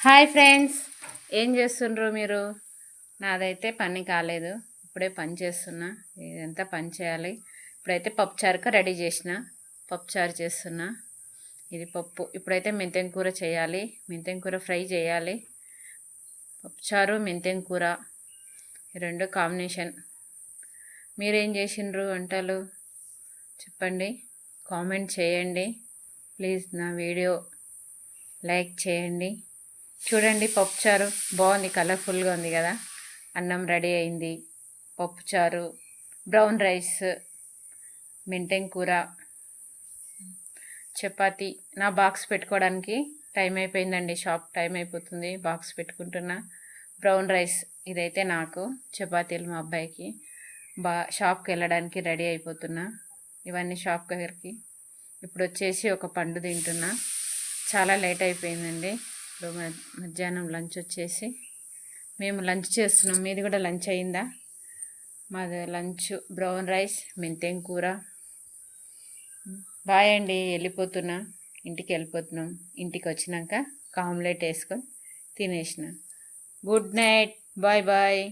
Hi friends, ఏం చేస్తుండ్రు మీరు? నాదైతే పని కాలేదు, ఇప్పుడే పని చేస్తున్నా. ఇదంతా పని చేయాలి. ఇప్పుడైతే పప్పుచారుక రెడీ చేసిన, పప్పుచారు చేస్తున్నా. ఇది పప్పు. ఇప్పుడైతే మెంతెం కూర చేయాలి, మెంతెం కూర ఫ్రై చేయాలి. పప్పుచారు మెంతెం కూర రెండు కాంబినేషన్. మీరేం చేసిండ్రు వంటలు చెప్పండి, కామెంట్ చేయండి ప్లీజ్. నా వీడియో లైక్ చేయండి. చూడండి, పప్పుచారు బాగుంది, కలర్ఫుల్గా ఉంది కదా. అన్నం రెడీ అయింది, పప్పుచారు, బ్రౌన్ రైస్, మెంతెం కూర, చపాతి. నా బాక్స్ పెట్టుకోవడానికి టైం అయిపోయిందండి, షాప్ టైం అయిపోతుంది, బాక్స్ పెట్టుకుంటున్నా. బ్రౌన్ రైస్ ఇదైతే నాకు, చపాతీలు మా అబ్బాయికి. షాప్కి వెళ్ళడానికి రెడీ అయిపోతున్నా. ఇవన్నీ షాప్ దగ్గరికి. ఇప్పుడు వచ్చేసి ఒక పండు తింటున్నా. చాలా లేట్ అయిపోయిందండి. ఇప్పుడు మధ్యాహ్నం లంచ్ వచ్చేసి మేము లంచ్ చేస్తున్నాం. మీది కూడా లంచ్ అయిందా? మాది లంచ్ బ్రౌన్ రైస్, మెంతెం కూర. బాయ్ అండి, వెళ్ళిపోతున్నా. ఇంటికి వెళ్ళిపోతున్నాం. ఇంటికి వచ్చినాక ఆమ్లెట్ వేసుకొని తినేసిన. Good night, bye bye.